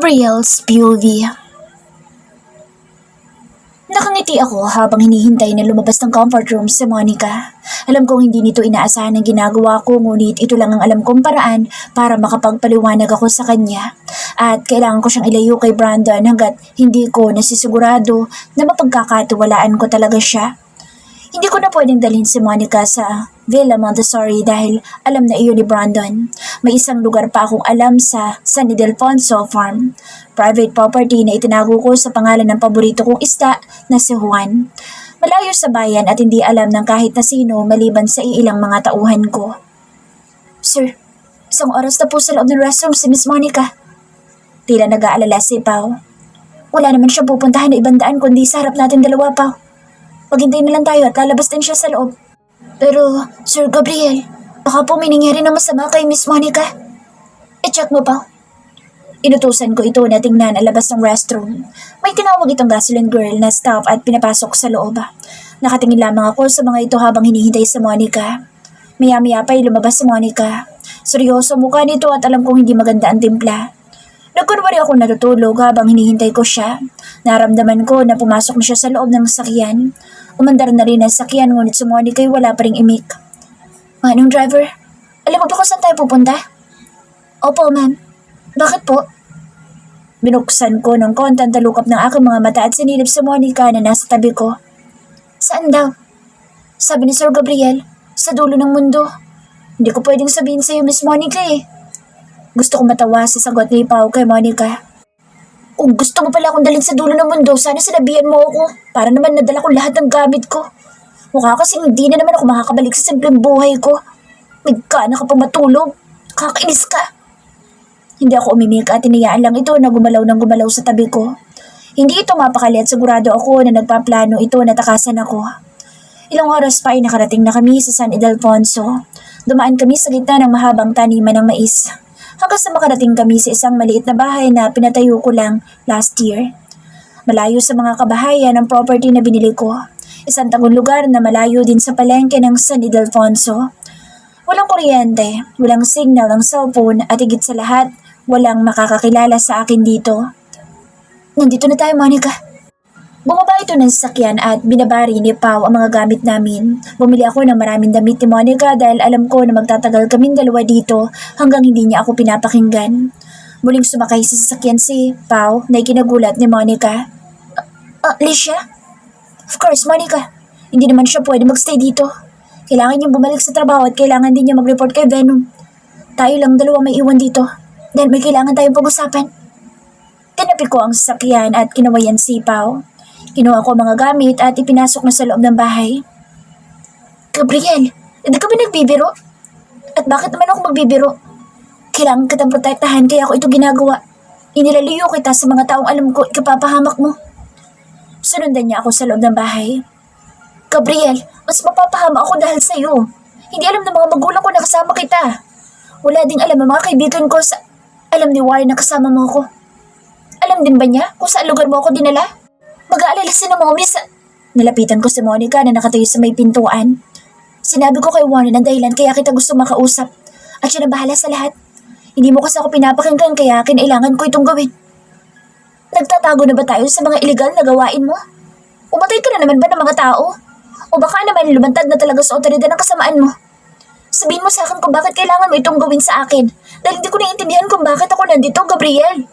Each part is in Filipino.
Gabriel's POV. Nakangiti ako habang hinihintay na lumabas ng comfort room si Monica. Alam kong hindi nito inaasahan ang ginagawa ko, ngunit ito lang ang alam kong paraan para makapagpaliwanag ako sa kanya. At kailangan ko siyang ilayo kay Brandon hanggat hindi ko nasisigurado na mapagkakatiwalaan ko talaga siya. Hindi ko na pwedeng dalhin si Monica sa Villa Montessori dahil alam na iyon ni Brandon. May isang lugar pa akong alam sa San Ildefonso Farm. Private property na itinago ko sa pangalan ng paborito kong isda na si Juan. Malayo sa bayan at hindi alam ng kahit na sino maliban sa iilang mga tauhan ko. Sir, isang oras na po sa loob ng restroom si Miss Monica. Tila nag-aalala si Pao. Wala naman siyang pupuntahan na ibang daan kundi sa harap natin dalawa, Pao. Maghintay na lang tayo at lalabas din siya sa loob. Pero, Sir Gabriel, baka po may nangyari na masama kay Miss Monica. I-check mo pa. Inutusan ko ito na tingnan ang labas ng restroom. May tinawag itong gasoline girl na staff at pinapasok sa loob. Nakatingin lamang ako sa mga ito habang hinihintay sa Monica. Maya-maya pa'y lumabas si Monica. Seryoso mukha nito at alam kong hindi maganda ang timpla. Nagkunwari ako natutulog habang hinihintay ko siya. Naramdaman ko na pumasok na siya sa loob ng sakyan. Umandar na rin ang sakyan ngunit si Monica ay wala pa ring imik. Manong driver, alam mo ba kung saan tayo pupunta? Opo, ma'am. Bakit po? Binuksan ko ng konting talukap ng aking mga mata at sinilip si Monica na nasa tabi ko. Saan daw? Sabi ni Sir Gabriel, sa dulo ng mundo. Hindi ko pwedeng sabihin sa iyo, Miss Monica eh. Gusto ko matawa sa sagot ni Pao kay Monica. Kung gusto mo pala akong dalhin sa dulo ng mundo, sana sinabihan mo ako. Para naman nadala ko lahat ng gamit ko. Mukha kasi hindi na naman ako makakabalik sa simpleng buhay ko. Nagkana ka pa matulog. Kakainis ka. Hindi ako umimik at iniyaan lang ito na gumalaw ng gumalaw sa tabi ko. Hindi ito mapakali at sigurado ako na nagpaplano ito na takasan ako. Ilang oras pa ay nakarating na kami sa San Ildefonso. Dumaan kami sa gitna ng mahabang taniman ng mais. Hanggang sa makarating kami sa isang maliit na bahay na pinatayo ko lang last year. Malayo sa mga kabahayan ang property na binili ko. Isang tagong lugar na malayo din sa palengke ng San Ildefonso. Walang kuryente, walang signal ang cellphone at higit sa lahat, walang makakakilala sa akin dito. Nandito na tayo, Monica. Bumaba ito ng sasakyan at binabari ni Pao ang mga gamit namin. Bumili ako ng maraming damit ni Monica dahil alam ko na magtatagal kaming dalawa dito hanggang hindi niya ako pinapakinggan. Muling sumakay sa sasakyan si Pao na ikinagulat ni Monica. Alicia? Of course, Monica. Hindi naman siya pwede magstay dito. Kailangan niyang bumalik sa trabaho at kailangan din niya mag-report kay Venom. Tayo lang dalawa may iwan dito dahil may kailangan tayong pag-usapan. Tinapi ko ang sasakyan at kinawayan si Pao. Kinuha ko ang mga gamit at ipinasok na sa loob ng bahay. Gabriel, hindi ka ba nagbibiro? At bakit naman ako magbibiro? Kailangan kitang protektahan kaya ako ito ginagawa. Inilaliyo kita sa mga taong alam ko ikapapahamak mo. Sunundan niya ako sa loob ng bahay. Gabriel, mas mapapahama ako dahil sa'yo. Hindi alam ng mga magulang ko na kasama kita. Wala ding alam ng mga kaibigan ko sa... Alam ni Warren na kasama mo ako. Alam din ba niya kung saan lugar mo ako dinala? Mag-aalala si na mommy sa... Nalapitan ko si Monica na nakatayo sa may pintuan. Sinabi ko kay Warren ang dahilan kaya kita gusto makausap. At siya na bahala sa lahat. Hindi mo kasi ako pinapakinggan kaya kinailangan ko itong gawin. Nagtatago na ba tayo sa mga illegal na gawain mo? Umatay ka na naman ba ng mga tao? O baka naman lumantad na talaga sa otoridad ng kasamaan mo? Sabihin mo sa akin kung bakit kailangan mo itong gawin sa akin. Dahil hindi ko naiintindihan kung bakit ako nandito, Gabriel.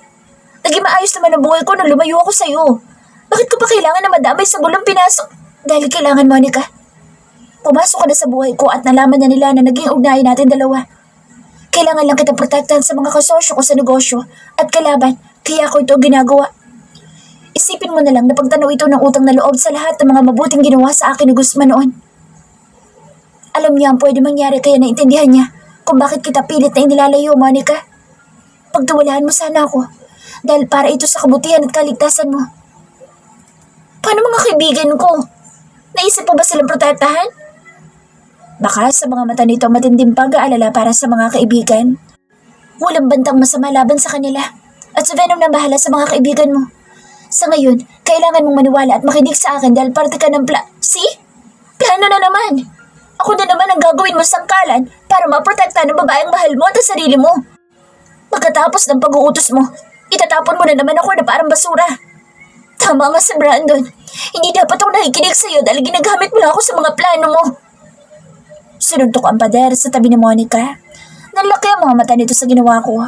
Naging maayos naman ang buhay ko nung lumayo ako sa'yo. Bakit ko pa kailangan na madamay sa gulong pinasok? Dahil kailangan, Monica. Pumasok ka na sa buhay ko at nalaman na nila na naging ugnayan natin dalawa. Kailangan lang kitang protektahan sa mga kasosyo ko sa negosyo at kalaban, kaya ako ito ginagawa. Isipin mo na lang na pagtanaw ito ng utang na loob sa lahat ng mga mabuting ginawa sa akin ni Guzman noon. Alam niya ang pwede mangyari kaya naintindihan niya kung bakit kita pilit na inilalayo, Monica. Pagtiwalaan mo sana ako dahil para ito sa kabutihan at kaligtasan mo. Paano mga kaibigan ko? Naisip mo ba silang protektahan? Baka sa mga mata nito matinding pag-aalala para sa mga kaibigan. Walang bantang masama laban sa kanila. At si Venom na bahala sa mga kaibigan mo. Sa ngayon, kailangan mong maniwala at makinig sa akin dahil parte ka ng See? Plano na naman. Ako na naman ang gagawin mo sangkalan para maprotekta ng babaeng mahal mo at ang sarili mo. Pagkatapos ng pag-uutos mo, Itatapon mo na naman ako na parang basura. Tama nga si Brandon. Hindi dapat ako nakikinig sa'yo dahil ginagamit mo lang ako sa mga plano mo. Sinuntok ang pader sa tabi ni Monica. Nalaki ang mga mata nito sa ginawa ko.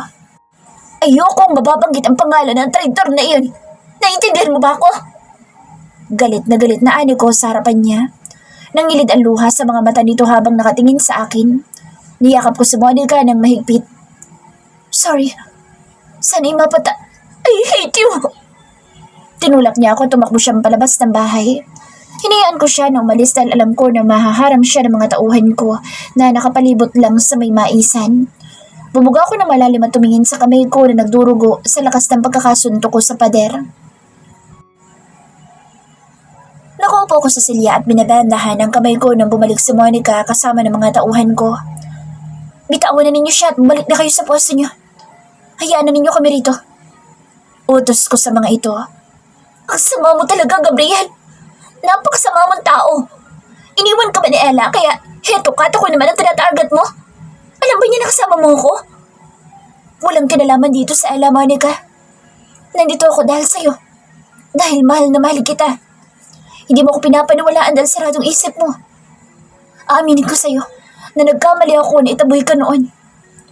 Ayokong mababanggit ang pangalan ng traitor na iyon. Naiintindihan mo ba ako? Galit na ani ko sa harapan niya. Nangilid ang luha sa mga mata nito habang nakatingin sa akin. Niyakap ko si Monica ng mahigpit. Sorry. Sana'y mapata... I hate you! Tinulak niya ako, tumakbo siyang palabas ng bahay. Hinayaan ko siya na umalis dahil alam ko na mahaharang siya ng mga tauhan ko na nakapalibot lang sa may maisan. Bumuga ako na malalim at tumingin sa kamay ko na nagdurugo sa lakas ng pagkakasunto ko sa pader. Nakaupo ko sa silya at binabandahan ang kamay ko nang bumalik si Monica kasama ng mga tauhan ko. Bitawan na ninyo siya at bumalik na kayo sa pwesto niyo. Hayaan na ninyo kami rito. Utos ko sa mga ito. Ang sama mo talaga, Gabriel. Napakasama mong tao. Iniwan ka ba ni Ella kaya heto ka at ako naman ang tinatarget mo? Alam ba niya na kasama mo ako? Walang kinalaman dito sa Ella, Monica. Nandito ako dahil sa'yo. Dahil mahal na mahal kita. Hindi mo ako pinapaniwalaan dahil saradong isip mo. Aaminin ko sa'yo na nagkamali ako na itaboy ka noon.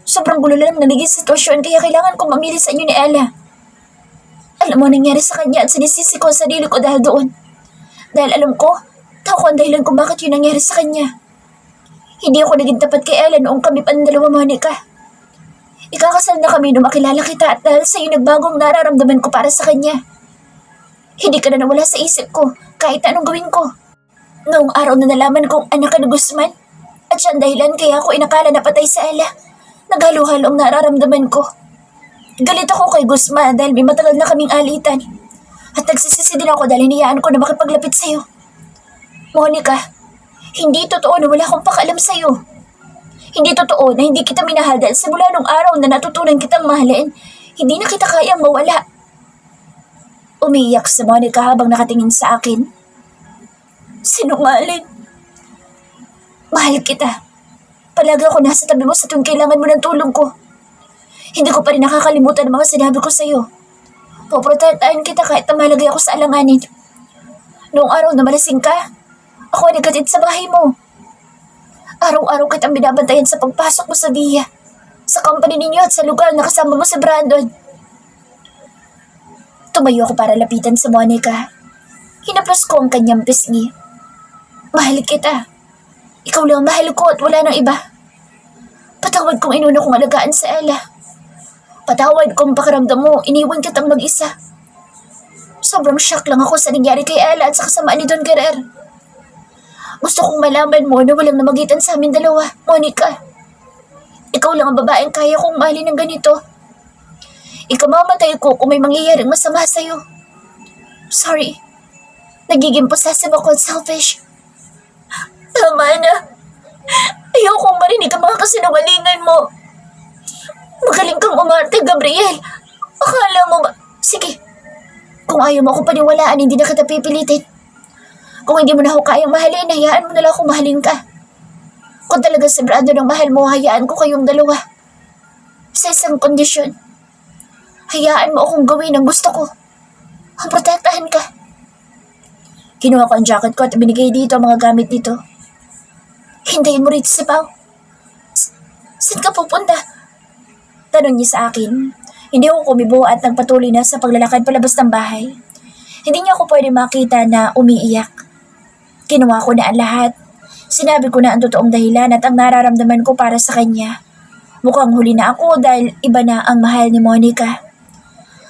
Sobrang gulo lang na naging sitwasyon kaya kailangan kong mamili sa inyo ni Ella. Alam mo nangyari sa kanya at sinisisi ko ang sarili ko dahil doon. Dahil alam ko, tao ko ang dahilan kung bakit yun nangyari sa kanya. Hindi ako naging tapat kay Ella noong kami pa ng dalawa, Monica. Ikakasal na kami nung makilala kita at dahil sa'yo nagbagong nararamdaman ko para sa kanya. Hindi ka na nawala sa isip ko kahit anong gawin ko. Noong araw na nalaman kong anak ka ni Guzman at siya ang dahilan kaya ako inakala na patay sa Ella, naghalo-halo ang nararamdaman ko. Galit ako kay Guzman dahil may matagal na kaming alitan. At nagsisisi din ako dahil hinayaan ko na makipaglapit sa'yo. Monica, hindi totoo na wala akong pakalam sa'yo. Hindi totoo na hindi kita minahal dahil simula nung araw na natutunan kitang mahalin, hindi na kita kayang mawala. Umiiyak si Monica habang nakatingin sa akin. Sinungaling. Mahal kita. Palagi ako nasa tabi mo sa tuwing kailangan mo ng tulong ko. Hindi ko pa rin nakakalimutan ang mga sinabi ko sa'yo. Poprotektahan kita kahit na malagay ako sa alanganin. Noong araw na malasing ka, ako ay nagkatid sa bahay mo. Araw-araw kitang binabantayan sa pagpasok mo sa Via, sa company ninyo at sa lugar na kasama mo sa Brandon. Tumayo ako para lapitan sa Monica. Hinaplos ko ang kanyang pisngi. Mahal kita. Ikaw lang mahal ko at wala nang iba. Patawad kung inuna kong alagaan sa Ella. Patawad kung pakiramdam mo, iniwan kitang mag-isa. Sobrang shock lang ako sa nangyari kay Ella at sa kasamaan ni Don Guerrer. Gusto kong malaman mo na walang namagitan sa amin dalawa, Monica. Ikaw lang ang babaeng kaya kong mahalin ng ganito. Ikamamatay ko kung may mangyayaring masama sa'yo. Sorry. Nagiging possessive ako at selfish. Tama na. Ayokong marinig ang mga kasinungalingan mo. Magaling kang umarte, Gabriel. Akala mo ba... Sige. Kung ayaw mo ako paniwalaan, hindi na kita pipilitin. Kung hindi mo na ako kayang mahalin, hayaan mo na lang akong mahalin ka. Kung talaga si Brandon ang mahal mo, hayaan ko kayong dalawa. Sa isang kondisyon. Hayaan mo akong gawin ang gusto ko. Ang protektahan ka. Kinuha ko ang jacket ko at binigay dito ang mga gamit dito. Hintayin mo rito si Pao. Saan ka pupunta? Tanong niya sa akin. Hindi ako kumibo at nagpatuloy na sa paglalakad palabas ng bahay. Hindi niya ako pwede makita na umiiyak. Kinuha ko na ang lahat. Sinabi ko na ang totoong dahilan at ang nararamdaman ko para sa kanya. Mukhang huli na ako dahil iba na ang mahal ni Monica.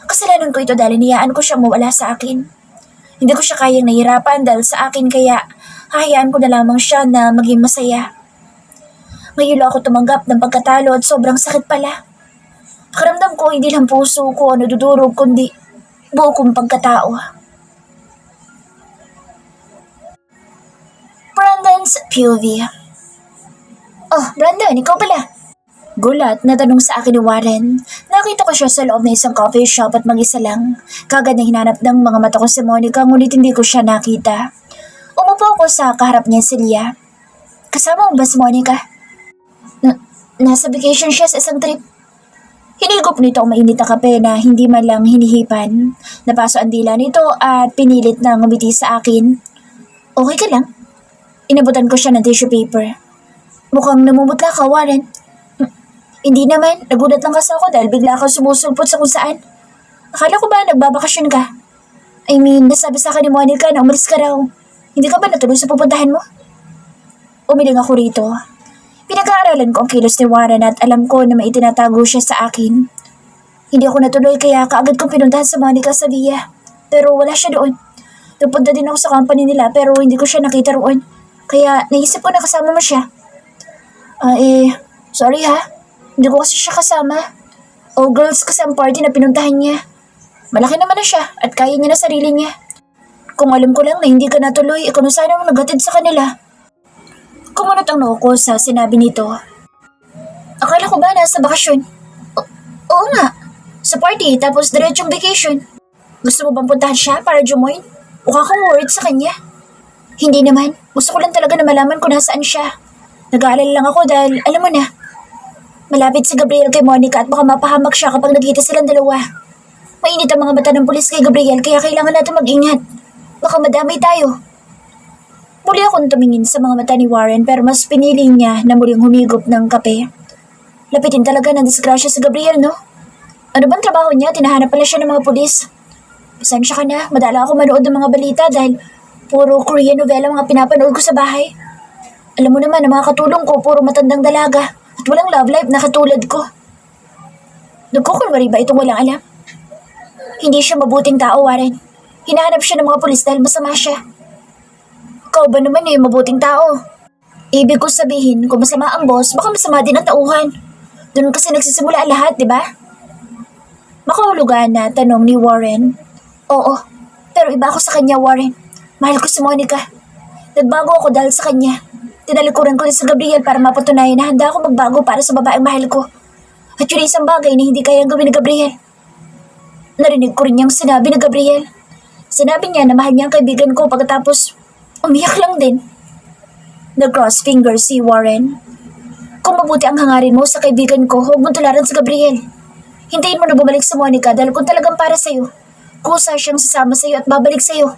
Kasalanan ko ito dahil niyaan ko siyang mawala sa akin. Hindi ko siya kayang nahirapan dahil sa akin kaya hayaan ko na lamang siya na maging masaya. Ngayon lang ako tumanggap ng pagkatalo at sobrang sakit pala. Pakiramdam ko hindi lang puso ko nadudurog kundi buo kong pagkatao. Brandon's POV. Oh, Brandon, ikaw pala. Gulat na tanong sa akin ni Warren. Nakita ko siya sa loob ng isang coffee shop at mag-isa lang. Kagad na hinanap ng mga mata ko si Monica ngunit hindi ko siya nakita. Umupo ako sa kaharap niya si Leah. Kasama mo ba si Monica? Nasa vacation siya sa isang trip. Hinigop nito ang mainit na kape na hindi man lang hinihipan. Napaso ang dila nito at pinilit na ngumiti sa akin. Okay ka lang? Inabutan ko siya ng tissue paper. Mukhang namumutla ka, Warren. Hindi naman, nagulat lang kasi ako dahil bigla kang sumusulpot sa kung saan. Akala ko ba nagbabakasyon ka? I mean, nasabi sa akin ni Monica na umalis ka raw. Hindi ka ba natuloy sa pupuntahan mo? Umiling ako rito. Pinag-aaralan ko ang kilos ni Warren at alam ko na may itinatago siya sa akin. Hindi ako natuloy kaya kaagad kong pinuntahan sa Monica sa Via. Pero wala siya doon. Nagpunta din ako sa company nila pero hindi ko siya nakita roon. Kaya naisip ko na kasama mo siya. Sorry ha. Hindi ko kasi siya kasama. All girls kasi ang party na pinuntahan niya. Malaki naman na siya at kaya niya na sarili niya. Kung alam ko lang na hindi ka natuloy, ikaw na sana ang naghatid sa kanila. Kumunot ang noo ko sa sinabi nito. Akala ko ba nasa bakasyon? Oo nga. Sa party tapos diretsong vacation. Gusto mo bang puntahan siya para jumoin? Mukha kang worried sa kanya. Hindi naman. Gusto ko lang talaga na malaman kung nasaan siya. Nag-aalala lang ako dahil alam mo na. Malapit si Gabriel kay Monica at baka mapahamak siya kapag nagkita silang dalawa. Mainit ang mga mata ng pulis kay Gabriel kaya kailangan natin mag-ingat. Baka madamay tayo. Muli akong tumingin sa mga mata ni Warren pero mas pinili niya na muling humigop ng kape. Lapitin talaga ng disgrasya si Gabriel, no? Ano bang trabaho niya? Tinahanap pala siya ng mga pulis. Pasensya ka na, madala ako manood ng mga balita dahil puro Korean novela mga pinapanood ko sa bahay. Alam mo naman, ang mga katulong ko puro matandang dalaga at walang love life na katulad ko. Nagkukunwari ba itong walang alam? Hindi siya mabuting tao, Warren. Hinahanap siya ng mga pulis dahil masama siya. Ikaw ba naman yung mabuting tao? Ibig ko sabihin, kung masama ang boss, baka masama din ang tauhan. Doon kasi nagsisimula lahat, di ba? Makahulugan na tanong ni Warren. Oo, pero iba ako sa kanya, Warren. Mahal ko si Monica. Nagbago ako dahil sa kanya. Tinalikuran ko rin si Gabriel para mapatunayan na handa ako magbago para sa babaeng mahal ko. At yun isang bagay na hindi kayang gawin ni Gabriel. Narinig ko rin niyang sinabi ni Gabriel. Sinabi niya na mahal niya ang kaibigan ko pagkatapos umiyak lang din. Nag-cross fingers si Warren. Kung mabuti ang hangarin mo sa kaibigan ko, huwag mong tularan si Gabriel. Hintayin mo na bumalik sa Monica dahil kung talagang para sa'yo, kusa siyang sasama sa'yo at babalik sa'yo.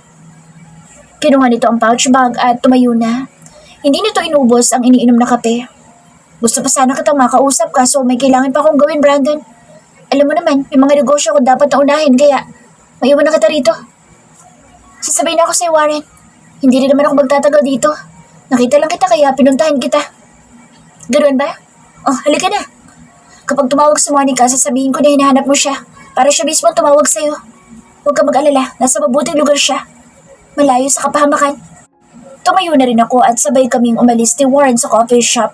Kinuha nito ang pouch bag at tumayo na. Hindi nito inubos ang iniinom na kape. Gusto pa sana kitang makausap kaso may kailangan pa akong gawin, Brandon. Alam mo naman, may mga negosyo ko dapat na unahin kaya maiwan na kita rito. Sasabihin ako sa'yo, Warren. Hindi rin naman ako magtatagal dito. Nakita lang kita kaya pinuntahan kita. Ganoon ba? Oh, halika na. Kapag tumawag si Monica, sasabihin ko na hinahanap mo siya para siya mismo tumawag sa'yo. Huwag ka mag-alala, nasa mabuting lugar siya. Malayo sa kapahamakan. Tumayo na rin ako at sabay kaming umalis ni Warren sa coffee shop.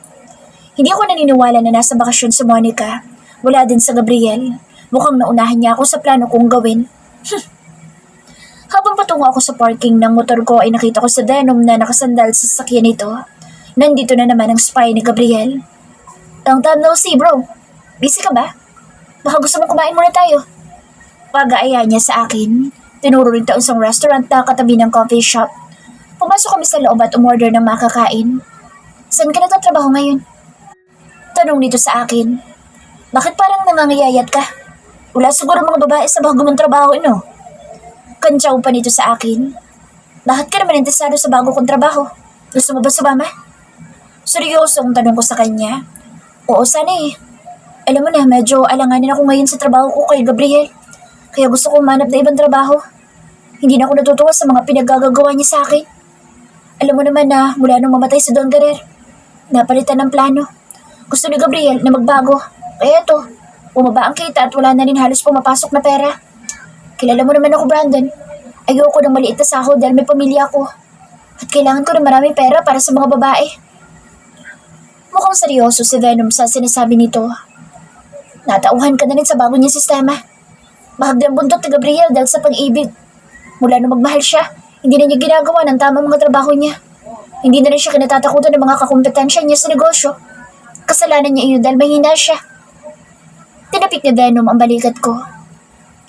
Hindi ako naniniwala na nasa bakasyon si Monica. Wala din sa Gabriel. Mukhang naunahan niya ako sa plano kong gawin. Habang patungo ako sa parking ng motor ko ay nakita ko sa denim na nakasandal sa sasakyan nito. Nandito na naman ang spy ni Gabriel. Long time no see, bro. Busy ka ba? Baka gusto mong kumain muna tayo. Pag-aaya niya sa akin, tinuro rin ito isang restaurant na katabi ng coffee shop. Pumasok kami sa loob at umorder ng makakain. Saan ka nagtatrabaho ngayon? Tanong nito sa akin. Bakit parang nangangayayat ka? Wala siguro mga babae sa bago mong trabaho, no? Kantsaw pa nito sa akin. Bakit ka naman interesado sa bago kong trabaho? Gusto mo ba sumama? Seryosong tanong ko sa kanya. Oo, sana eh. Alam mo na, medyo alanganin ako ngayon sa trabaho ko kay Gabriel. Kaya gusto kong manap na ibang trabaho. Hindi na ako natutuwa sa mga pinaggagawa niya sa akin. Alam mo naman na mula nung mamatay si Don Guerrer, napalitan ng plano. Gusto ni Gabriel na magbago. Kaya eto, bumaba ang kita at wala na rin halos pumapasok na pera. Kilala mo naman ako, Brandon. Ayoko ng maliit na sahod dahil may pamilya ako. At kailangan ko ng maraming pera para sa mga babae. Mukhang seryoso si Venom sa sinasabi nito. Natauhan ka na rin sa bago niyang sistema. Mahagdang buntot ni Gabriel dahil sa pag-ibig. Mula nung magmahal siya, hindi na niya ginagawa ng tamang mga trabaho niya. Hindi na rin siya kinatatakutan ng mga kakumpetensya niya sa negosyo. Kasalanan niya iyon dahil mahina siya. Tinapik ni Venom ang balikat ko.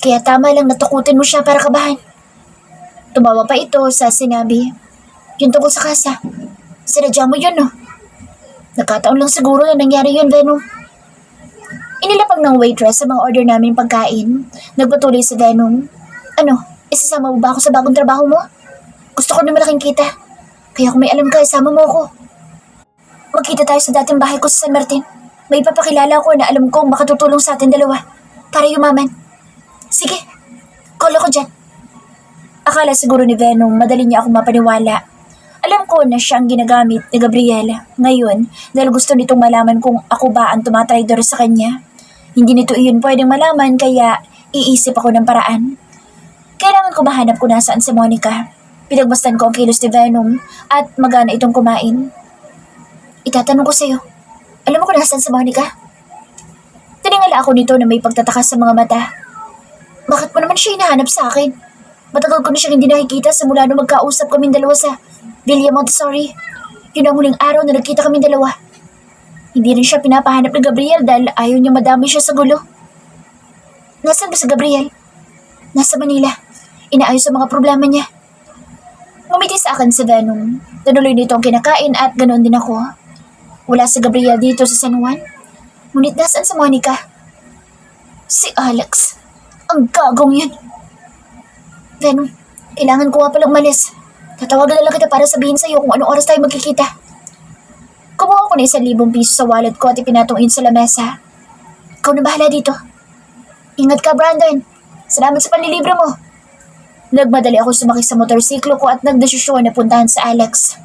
Kaya tama lang natukutin mo siya para kabahan. Tumawa pa ito sa sinabi. Yun tungkol sa kasa. Sinadya mo yun, no? Nagkataon lang siguro na nangyari yun, Venom. Inilapag ng waitress sa mga order namin pagkain. Nagpatuloy si Venom. Ano, isasama mo ba ako sa bagong trabaho mo? Gusto ko na malaking kita. Kaya kung may alam ka, isama mo ako. Magkita tayo sa dating bahay ko sa San Martin. May ipapakilala ko na alam kong makatutulong sa atin dalawa. Para yumaman. Sige, call ako dyan. Akala siguro ni Venom madali niya akong mapaniwala. Alam ko na siya ang ginagamit ni Gabriel. Ngayon, dahil gusto nitong malaman kung ako ba ang tumatraidor sa kanya. Hindi nito iyon pwedeng malaman kaya iisip ako ng paraan. Kailangan ko mahanap kung nasaan si Monica. Pinagmasdan ko ang kilos ni Venom at magana itong kumain. Itatanong ko sa'yo, alam mo kung nasaan si Monica? Tiningala ako nito na may pagtataka sa mga mata. Bakit mo naman siya hinahanap sa akin? Matagal ko na siyang hindi nakikita simula nung magkausap kaming dalawa sa Villa Montessori. Yun ang huling araw na nagkita kaming dalawa. Hindi rin siya pinapahanap ni Gabriel dahil ayaw niya madami siya sa gulo. Nasaan ba si Gabriel? Nasa Manila. Inaayos ang mga problema niya. Ngumiti sa akin si Venom. Tinuloy nito ang kinakain at ganoon din ako. Wala si Gabriel dito sa San Juan. Ngunit nasaan si Monica? Si Alex. Ang gagong yan. Venom, kailangan ko nga palang umalis. Tatawagan na lang kita para sabihin sa'yo kung anong oras tayo magkikita. Kumuha ko na 1,000 piso sa wallet ko at ipinatungin sa lamesa. Ikaw na bahala dito. Ingat ka, Brandon. Salamat sa panlilibre mo. Nagmadali ako sumakay sa motorsiklo ko at nagdesisyon na puntahan sa Alex.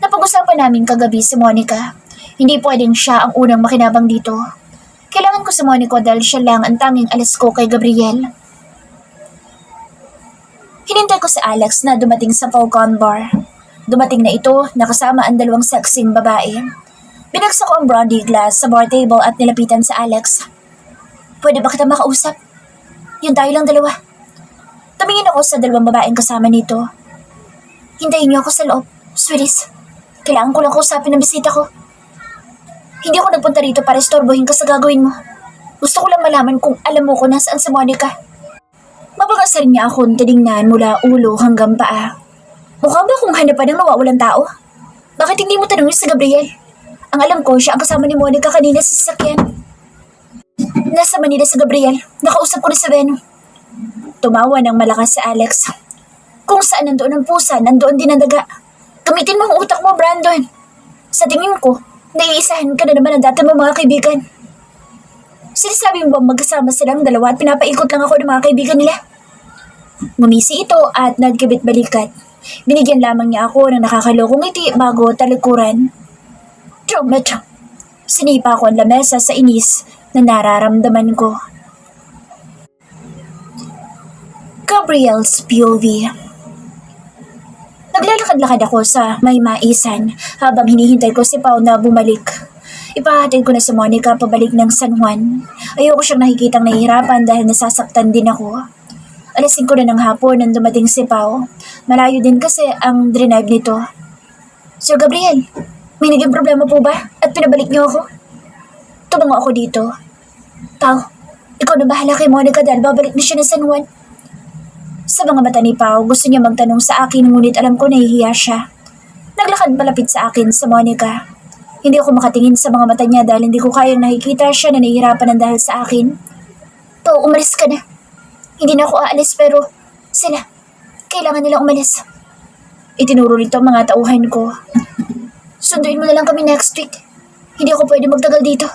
Napag-usapan namin kagabi si Monica. Hindi pwedeng siya ang unang makinabang dito. Kailangan ko si Monica dahil siya lang ang tanging alas ko kay Gabriel. Hinintay ko si Alex na dumating sa Falcon Bar. Dumating na ito, nakasama ang 2 sexing babae. Binagsak ko ang brandy glass sa bar table at nilapitan sa Alex. Pwede ba kita makausap? Yun tayo lang dalawa. Tumingin ako sa 2 babaeng kasama nito. Hintayin niyo ako sa loob, sweeties. Kailangan ko lang kausapin ang bisita ko. Hindi ako nagpunta rito para istorbohin ka sa gagawin mo. Gusto ko lang malaman kung alam mo kung nasaan si Monica. Mabagasal niya akong tinignan mula ulo hanggang paa. Mukha ba kung hanapan ng nawawalang tao? Bakit hindi mo tanongin si Gabriel? Ang alam ko, siya ang kasama ni Monica kanina sa sasakyan. Nasa Manila si Gabriel. Nakausap ko na si Venom. Tumawa ng malakas si Alex. Kung saan nandoon ang pusa, nandoon din ang daga. Gamitin mo ang utak mo, Brandon. Sa tingin ko, naiisahan ka na naman ang dati mo mga kaibigan. Sinasabi mo ba magkasama silang dalawa at pinapaikot lang ako ng mga kaibigan nila? Ngumisi ito at nagkibit-balikat. Binigyan lamang niya ako ng nakakalokong ngiti bago talikuran. Medyo. Sinipa ko ang lamesa sa inis na nararamdaman ko. Gabriel's POV. Naglalakad-lakad ako sa may maisan habang hinihintay ko si Pao na bumalik. Ipahatid ko na si Monica pabalik ng San Juan. Ayoko siyang nakikitang nahihirapan dahil nasasaktan din ako. Alas 5 na ng hapon nang dumating si Pao. Malayo din kasi ang drive nito. Sir Gabriel, may naging problema po ba? At pinabalik niyo ako? Tumango ako dito. Pao, ikaw na bahala kay Monica dahil babalik na siya ng San Juan. Sa mga mata ni Pao, gusto niya magtanong sa akin ngunit alam ko nahihiya siya. Naglakad palapit sa akin sa Monica. Hindi ako makatingin sa mga mata niya dahil hindi ko kayang nakikita siya na nahihirapan ng dahil sa akin. Pao, umalis ka na. Hindi na ako aalis pero sila, kailangan nilang umalis. Itinuro nito ang mga tauhan ko. Sunduin mo na lang kami next week. Hindi ako pwede magtagal dito.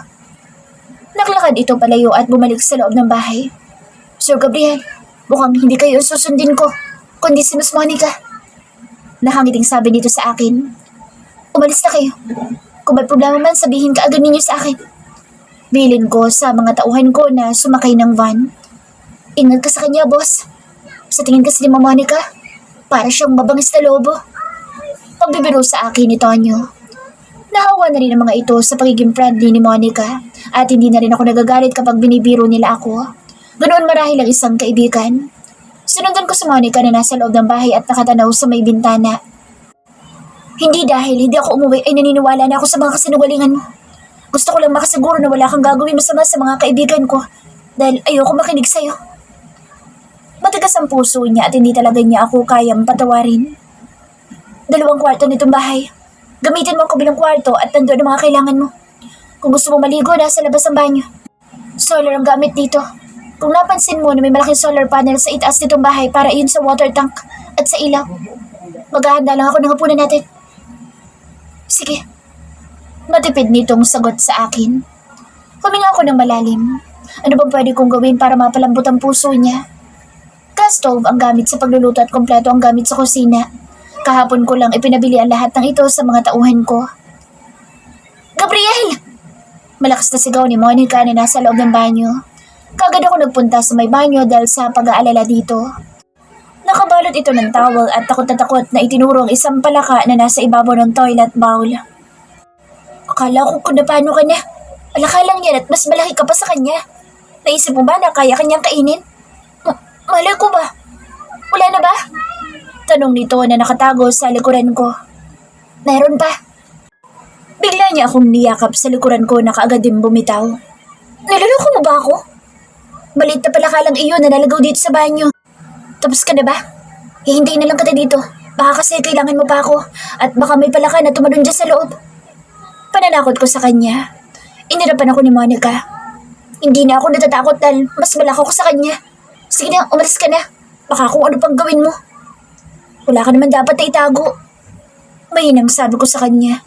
Naglakad ito palayo at bumalik sa loob ng bahay. Sir Gabriel, mukhang hindi kayo susundin ko, kundi si Miss Monica. Nakangiting sabi nito sa akin. Umalis na kayo. Kung may problema man, sabihin ka agad ninyo sa akin. Bilin ko sa mga tauhan ko na sumakay ng van. Ingat ka sa kanya, boss. Sa tingin kasi ni Monica, para siyang mabangis na lobo. Pagbibiro sa akin ni Tonyo. Nahawa na rin ang mga ito sa pagiging friendly ni Monica at hindi na rin ako nagagalit kapag binibiro nila ako. Ganoon marahil ang isang kaibigan. Sinundan ko si Monica na nasa loob ng bahay at nakatanaw sa may bintana. Hindi dahil hindi ako umuwi ay naniniwala na ako sa mga kasinungalingan mo. Gusto ko lang makasiguro na wala kang gagawin masama sa mga kaibigan ko dahil ayoko makinig sa'yo. Matigas ang puso niya at hindi talaga niya ako kayang patawarin. 2 kwarto nitong bahay. Gamitin mo ang kabilang kwarto at nandoon ang mga kailangan mo. Kung gusto mo maligo, nasa labas ang banyo. Solar ang gamit dito. Kung napansin mo na may malaking solar panel sa itaas nitong bahay para iyon sa water tank at sa ilaw. Maghahanda lang ako ng hapunan natin. Sige. Matipid nitong sagot sa akin. Huminga ako ng malalim. Ano bang pwede kong gawin para mapalambot ang puso niya? Gas stove ang gamit sa pagluluto at kompleto ang gamit sa kusina. Kahapon ko lang ipinabili ang lahat ng ito sa mga tauhan ko. Gabriel! Malakas na sigaw ni Monica na nasa loob ng banyo. Kagad ako nagpunta sa may banyo dahil sa pag-aalala dito. Nakabalot ito ng towel at takot na takot na itinuro ang isang palaka na nasa ibabaw ng toilet bowl. Akala ko kung paano ka na. Alaka lang yan at mas malaki ka pa sa kanya. Naisip mo ba na kaya kanyang kainin? Malay ko ba? Wala na ba? Tanong nito na nakatago sa likuran ko. Meron pa. Bigla niya akong niyakap sa likuran ko na kaagad din bumitaw. Naluloko mo ba ako? Balit na pala kalang iyon na nalagaw dito sa banyo. Tapos ka na ba? Hihintayin na lang kita dito. Baka kasi kailangan mo pa ako at baka may palaka na tumalon dyan sa loob. Pananakot ko sa kanya. Inirapan ako ni Monica. Hindi na ako natatakot dahil mas malaki ako sa kanya. Sige na, umalis ka na. Baka kung ano pang gawin mo. Wala ka naman dapat na itago. Mahinang sabi ko sa kanya.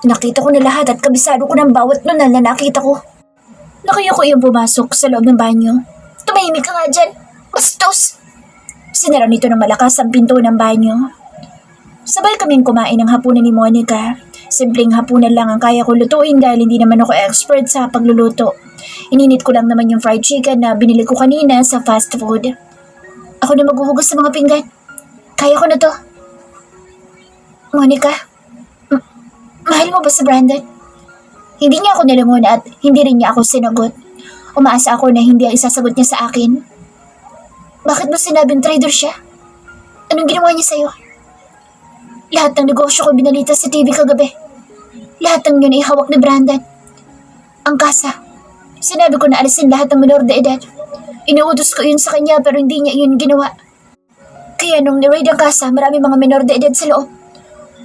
Nakita ko na lahat at kabisado ko ng bawat nunal na nakita ko. Nakayuko yung pumasok sa loob ng banyo. Tumahimik ka nga dyan. Bastos! Sinara nito ng malakas ang pinto ng banyo. Sabay kaming kumain ng hapunan ni Monica. Simpleng hapunan lang ang kaya ko lutuin dahil hindi naman ako expert sa pagluluto. Ininit ko lang naman yung fried chicken na binili ko kanina sa fast food. Ako na maghuhugas sa mga pinggan. Kaya ko na to. Monica, mahal mo ba si Brandon? Hindi niya ako nilangon at hindi rin niya ako sinagot. Umaasa ako na hindi ang isasagot niya sa akin. Bakit mo sinabing traitor siya? Anong ginawa niya sa'yo? Lahat ng negosyo ko binalita sa TV kagabi. Lahat ng yun ay hawak ni Brandon. Ang kasa. Sinabi ko na alisin lahat ng minor de edad. Inuutos ko yun sa kanya pero hindi niya yun ginawa. Kaya nung ni-raid ang kasa, marami mga minor de edad sa loob.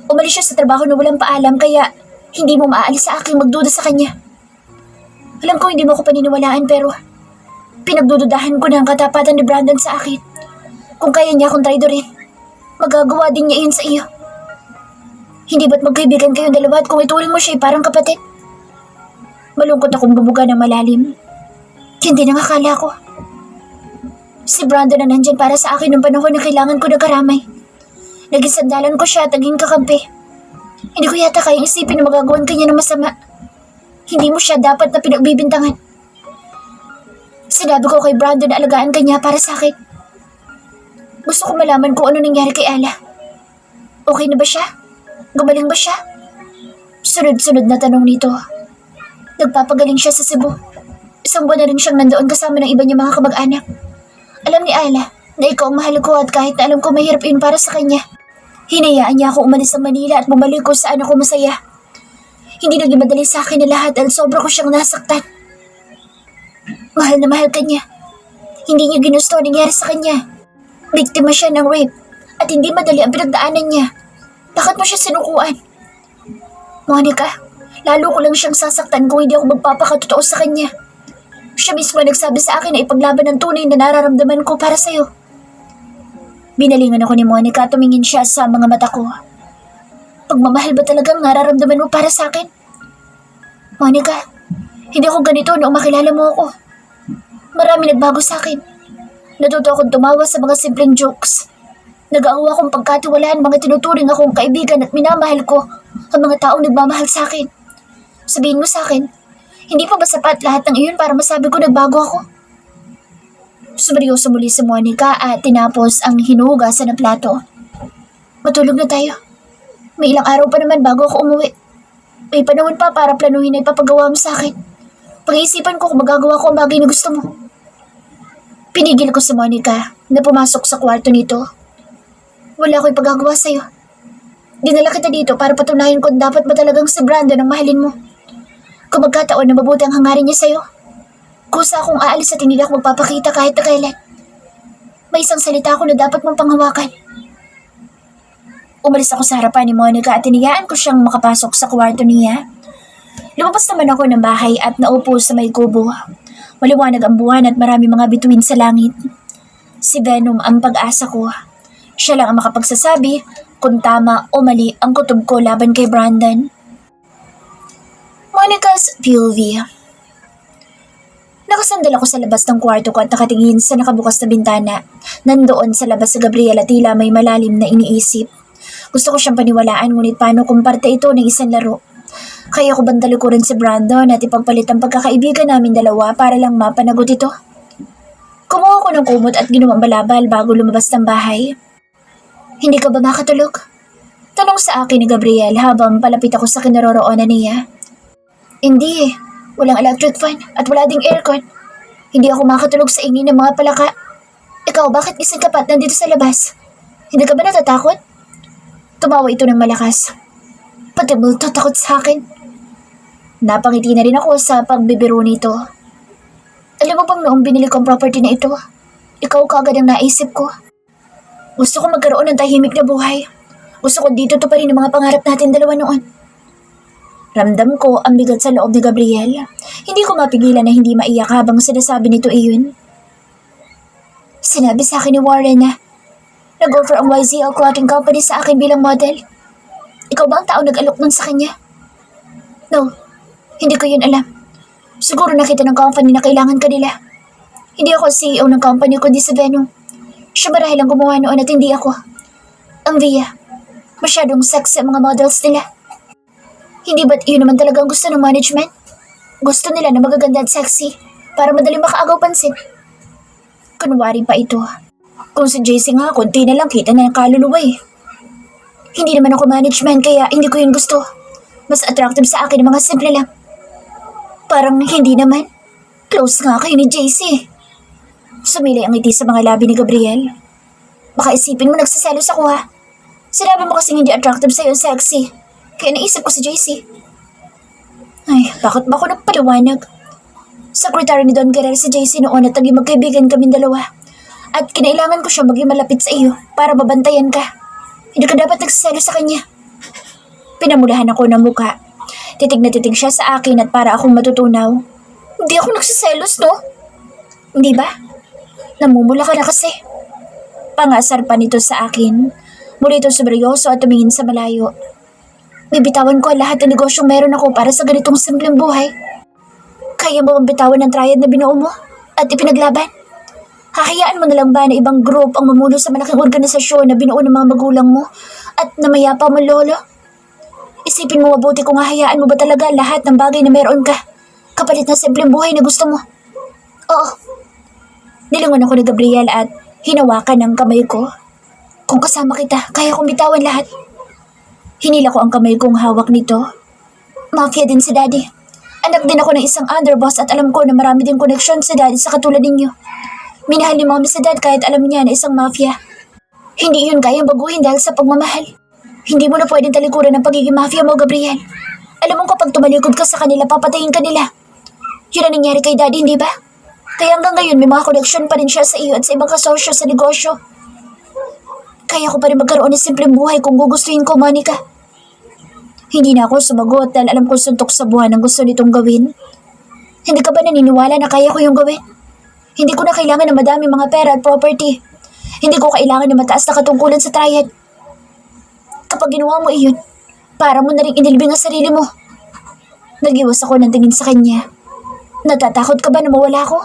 Umalis siya sa trabaho na walang paalam kaya hindi mo maaalis sa aking magduda sa kanya. Alam ko hindi mo ako paniniwalaan pero pinagdududahan ko na ang katapatan ni Brandon sa akin. Kung kaya niya akong traidorin, magagawa din niya yun sa iyo. Hindi ba't magkaibigan kayong dalawa at kung ituring mo siya ay parang kapatid? Malungkot akong bumuga ng malalim. Hindi nang akala ko. Si Brandon na nandyan para sa akin nung panahon na kailangan ko ng karamay. Naging sandalan ko siya at naging kakampi. Hindi ko yata kayang isipin na magagawan kanya ng masama. Hindi mo siya dapat na pinagbibintangan. Sinabi ko kay Brandon na alagaan kanya para sa akin. Gusto ko malaman kung ano nangyari kay Ala. Okay na ba siya? Gumaling ba siya? Sunod-sunod na tanong nito. Nagpapagaling siya sa Cebu. Isang buwan na rin siyang nandoon kasama ng iba niyang mga kamag-anak. Alam ni Ala na ikaw ang mahal ko at kahit na alam ko mahirap yun para sa kanya. Hinayaan niya ako umalis sa Manila at bumalik ko saan ako masaya. Hindi naging madali sa akin na lahat dahil sobra ko siyang nasaktan. Mahal na mahal ka niya. Hindi niya ginusto ang nangyari sa kanya. Biktima siya ng rape at hindi madali ang pinagdaanan niya. Bakit mo siya sinukuan? Monica, lalo ko lang siyang sasaktan kung hindi ako magpapakatotoo sa kanya. Siya mismo nagsabi sa akin na ipaglaban ng tunay na nararamdaman ko para sa'yo. Binalingan ako ni Monica at tumingin siya sa mga mata ko. Pagmamahal ba talagang nararamdaman mo para sa akin? Monica, hindi ako ganito noong makilala mo ako. Marami nagbago sa akin. Natuto akong tumawa sa mga simpleng jokes. Nag-aawa akong pagkatiwalaan mga tinuturing akong kaibigan at minamahal ko ang mga taong nagmamahal sa akin. Sabihin mo sa akin, hindi pa ba sapat lahat ng iyon para masabi ko nagbago ako? Sumeryoso muli si Monica at tinapos ang hinuhugasan ng plato. Matulog na tayo. May ilang araw pa naman bago ako umuwi. May panahon pa para planuhin na ipapagawa mo sa akin. Pag-iisipan ko kung magagawa ko ang bagay na gusto mo. Pinigil ko si Monica na pumasok sa kwarto nito. Wala ko ipagagawa sa'yo. Dinala kita dito para patunayan kung dapat ba talagang si Brandon ang mahalin mo. Kung magkataon na mabuti ang hangarin niya sa'yo, kusa akong aalis at hindi ako magpapakita kahit na kailan. May isang salita ako na dapat mong panghawakan. Umalis ako sa harapan ni Monica at tiniyaan ko siyang makapasok sa kwarto niya. Lumabas naman ako ng bahay at naupo sa may kubo. Maliwanag ang buwan at marami mga bituin sa langit. Si Venom ang pag-asa ko. Siya lang ang makapagsasabi kung tama o mali ang kutob ko laban kay Brandon. Monica's POV. Nakasandal ako sa labas ng kwarto ko at nakatingin sa nakabukas na bintana. Nandoon sa labas si Gabriel at tila may malalim na iniisip. Gusto ko siyang paniwalaan ngunit paano kung parte ito ng isang laro? Kaya ko bandalo ko rin si Brandon at ipagpalit ang pagkakaibigan namin dalawa para lang mapanagot ito. Kumuha ko ng kumot at ginawang balabal bago lumabas ng bahay. Hindi ka ba makatulog? Tanong sa akin ni Gabriel habang palapit ako sa kinaroroonan niya. Hindi eh. Walang electric fan at wala ding aircon. Hindi ako makatulog sa ingay ng mga palaka. Ikaw, bakit gising ka pa at nandito sa labas? Hindi ka ba natatakot? Tumawa ito ng malakas. Pati mo tatakot sa akin. Napangiti na rin ako sa pagbibiro nito. Alam mo bang noong binili ko ang property na ito, ikaw kaagad ang naisip ko. Gusto ko magkaroon ng tahimik na buhay. Gusto ko dito to pa rin ang mga pangarap natin dalawa noon. Ramdam ko ang bigat sa loob ni Gabriel. Hindi ko mapigilan na hindi maiyak habang sinasabi nito iyon. Sinabi sa akin ni Warren na nag-offer ang YZL Clothing Company sa akin bilang model. Ikaw ba ang tao nag-alok nun sa kanya? No, hindi ko yun alam. Siguro nakita ng company na kailangan ka nila. Hindi ako CEO ng company kundi si Venom. Siya marahil ang gumawa noon at hindi ako. Ang Via, masyadong sexy ang mga models nila. Hindi ba't yun naman talaga ang gusto ng management? Gusto nila na magaganda at sexy para madaling makaagaw pansin. Kunwari pa ito. Kung si JC nga, konti na lang kita na yung kaluluwa eh. Hindi naman ako management kaya hindi ko yun gusto. Mas attractive sa akin ang mga simple lang. Parang hindi naman. Close nga kayo ni JC. Sumilay ang ngiti sa mga labi ni Gabriel. Baka isipin mo nagsiselos ako ha. Sinabi mo kasing hindi attractive sa'yo sexy. Kaya naisip ko si JC. Ay, bakit ba ako nagpaliwanag? Sekretary ni Don Guerrero si JC noon at naging magkaibigan kaming dalawa. At kinailangan ko siya maging malapit sa iyo para mabantayan ka. Hindi ka dapat nagsiselo sa kanya. Pinamulahan ako ng mukha. Titig na titig siya sa akin at para akong matutunaw. Hindi ako nagsiselos, no? Hindi ba? Namumula ka na kasi. Pangasar pa nito sa akin. Muli ito seryoso at tumingin sa malayo. Bibitawan ko lahat ng negosyong meron ako para sa ganitong simpleng buhay. Kaya mo bang bitawan ng triad na binuo mo at ipinaglaban? Hahayaan mo na lang ba na ibang group ang mamuno sa malaking organisasyon na binuo ng mga magulang mo at na mayapa mo lolo? Isipin mo mabuti kung hahayaan mo ba talaga lahat ng bagay na meron ka kapalit na simpleng buhay na gusto mo. Oo. Nilingon ako ni Gabriel at hinawakan ang kamay ko. Kung kasama kita, kaya kong bitawan lahat. Hinila ko ang kamay kong hawak nito. Mafia din si Daddy. Anak din ako ng isang underboss at alam ko na marami din koneksyon si Daddy sa katulad ninyo. Minahal ni Mommy si Dad kahit alam niya na isang mafia. Hindi yun kayang baguhin dahil sa pagmamahal. Hindi mo na pwedeng talikuran ang pagiging mafia mo, Gabriel. Alam mo kapag tumalikod ka sa kanila, papatayin ka nila. Yun ang nangyari kay Daddy, hindi ba? Kaya hanggang ngayon may mga koneksyon pa rin siya sa iyo at sa ibang kasosyo sa negosyo. Kaya ko pa rin magkaroon ng simpleng buhay kung gugustuhin ko, Monica. Hindi na ako sumagot dahil alam kong suntok sa buwan ang gusto nitong gawin. Hindi ka ba naniniwala na kaya ko yung gawin? Hindi ko na kailangan ng madaming mga pera at property. Hindi ko kailangan ng mataas na katungkulan sa triad. Kapag ginawa mo iyon, para mo na rin inilbing ang sarili mo. Nagiwas ako ng tingin sa kanya. Natatakot ka ba na mawala ako?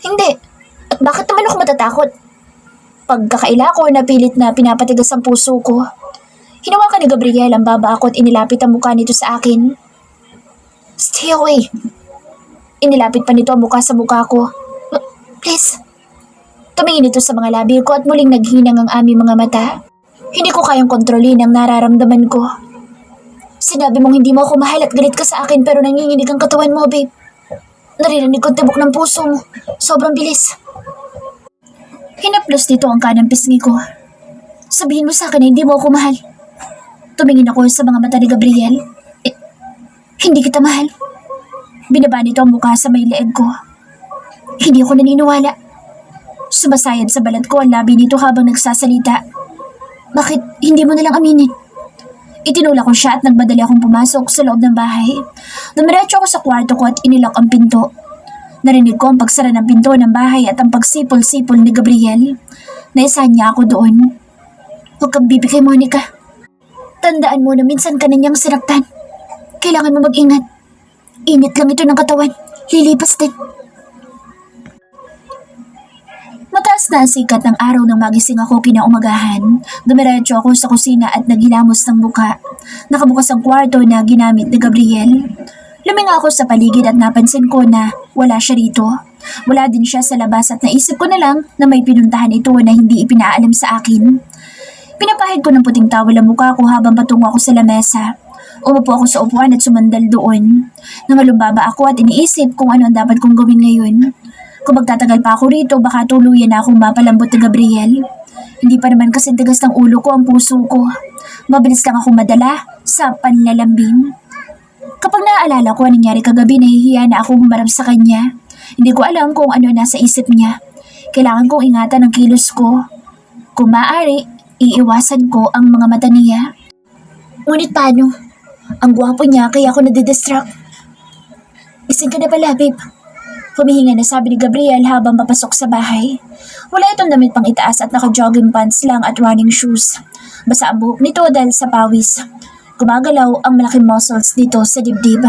Hindi. At bakit naman ako matatakot? Pagkakaila ko, napilit na pinapatigas ang puso ko. Hinawakan ni Gabriel ang baba ako at inilapit ang mukha nito sa akin. Stay away. Inilapit pa nito ang mukha sa mukha ko. Please. Tumingin ito sa mga labi ko at muling naghinang ang aming mga mata. Hindi ko kayang kontrolin ang nararamdaman ko. Sinabi mong hindi mo ako mahal at galit ka sa akin pero nanginginig ang katawan mo, babe. Naririnig ko tibok ng puso mo. Sobrang bilis. Hinaplos dito ang kanang pisngi ko. Sabihin mo sa akin na hindi mo ako mahal. Tumingin ako sa mga mata ni Gabriel. Hindi kita mahal. Binaba nito ang mukha sa may leeg ko. Hindi ako naniniwala. Sumasayad sa balat ko ang labi nito habang nagsasalita. Bakit hindi mo nalang aminin? Itinulak ko siya at nagmadali akong pumasok sa loob ng bahay. Dumiretso ako sa kwarto ko at inilak ang pinto. Narinig ko ang pagsara ng pinto ng bahay at ang pagsipol-sipol ni Gabriel. Naisahan niya ako doon. Huwag kang bibigay, Monica. Tandaan mo na minsan ka na niyang sinaktan. Kailangan mo mag-ingat. Init lang ito ng katawan. Lilipas din. Mataas na ang sikat ng araw nang magising ako kinaumagahan. Dumiretso ako sa kusina at naghilamos ng muka. Nakabukas ang kwarto na ginamit ni Gabriel. Luminga ako sa paligid at napansin ko na wala siya rito. Wala din siya sa labas at naisip ko na lang na may pinuntahan ito na hindi ipinaalam sa akin. Pinapahid ko ng puting towel ang mukha ko habang patungo ako sa lamesa. Umupo ako sa upuan at sumandal doon. Nangalumbaba ako at iniisip kung ano ang dapat kong gawin ngayon. Kung magtatagal pa ako rito, baka tuluyan na akong mapalambot ni Gabriel. Hindi pa naman kasi tigas ng ulo ko ang puso ko. Mabilis lang akong madala sa panlalambing. Kapag naaalala ko ang nangyari kagabi, nahihiya na akong humarap sa kanya. Hindi ko alam kung ano nasa isip niya. Kailangan kong ingatan ang kilos ko. Kung maaari, iiwasan ko ang mga mata niya. Ngunit paano? Ang gwapo niya kaya ako nadidistract. Ising ka na pala, babe. Humihinga na sabi ni Gabriel habang papasok sa bahay. Wala itong damit pang itaas at naka-jogging pants lang at running shoes. Basa ang buhok nito dahil sa pawis. Gumagalaw ang malaking muscles nito sa dibdib.